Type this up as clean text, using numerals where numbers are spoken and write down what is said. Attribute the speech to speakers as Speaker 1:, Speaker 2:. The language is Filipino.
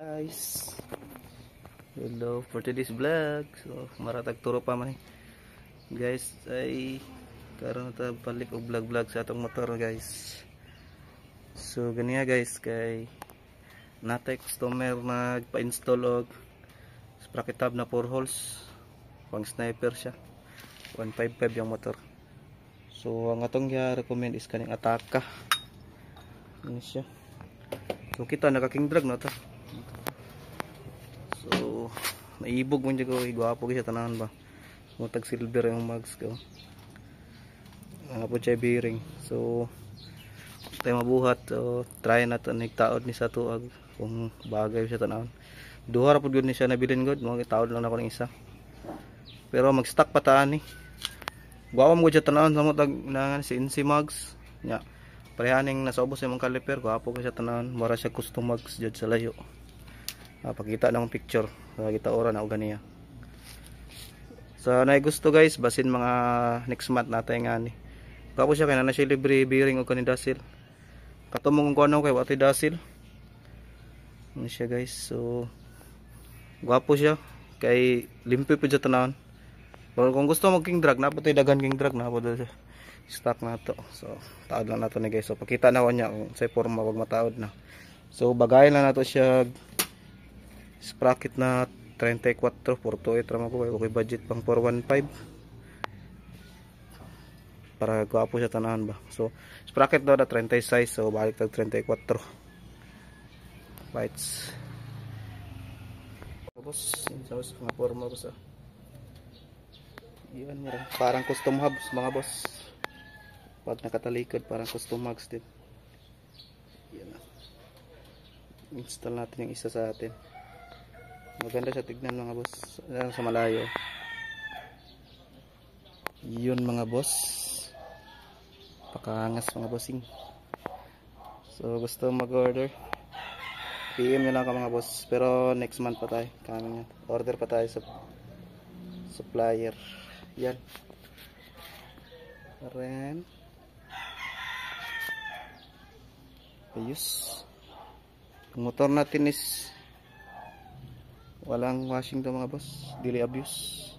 Speaker 1: Guys, hello for today's vlog. So maratag turo pa man guys, ay karon ta balik og vlog sa atong motor guys. So ganiya guys, kay natay customer nagpa-install og sprocket tab na 4 holes, pang sniper siya, 155 yung motor. So ang atong recommend is kaning Ataka. Ano siya, so kita naka-king drag na ta. So naibog mo dyan ko, igwapo siya tanahan ba, mutag silver yung mags ko, po siya bearing. So tayo mabuhat, so try natin nagtaod ni sa tuag kung bagay siya tanahan. Duha ra pud gud ni siya nabilin gud, mo taod lang ako ng isa, pero mag stock pataan ni guwapo mo siya tanahan sa mutag na CNC mags nya, parehaning nasa ubos yung mga caliper, guwapo ko siya tanahan, mura siya custom mags jud sa layo. Pakita ng picture kita ora na ganiya. So na gusto guys, basin mga next month natin nga ni kapo siya, kay na siya libre bearing o kanin dasil katumong kung ano kay wati dasil ano siya guys. So gwapo siya, kay limpi po siya tanawon. Pero kung gusto mo king drag, na po tayo dagan king drag, na po siya stock na to. So taod lang nato ni guys. So pakita na ko niya kung sa forma, wag mataod na. So bagayan lang nato siya sprocket na 34 428 rama ko, okay budget pang 415 para gwapo siya tanahan ba. So sprocket daw na 30 size, so balik tag 34 bytes boss. Sa mga forma boss yan, parang custom hubs mga boss, pag nakatalikod parang custom mags din. Yan, install natin yung isa sa atin. Maganda siya tignan mga boss sa malayo. Yun mga boss, pakaangas mga bossing. So gusto mag-order, PM nyo lang ka mga boss, pero next month pa tayo coming, order pa tayo sa supplier. Yan ren ayos. Ang motor natin is walang washing to mga boss, daily abuse.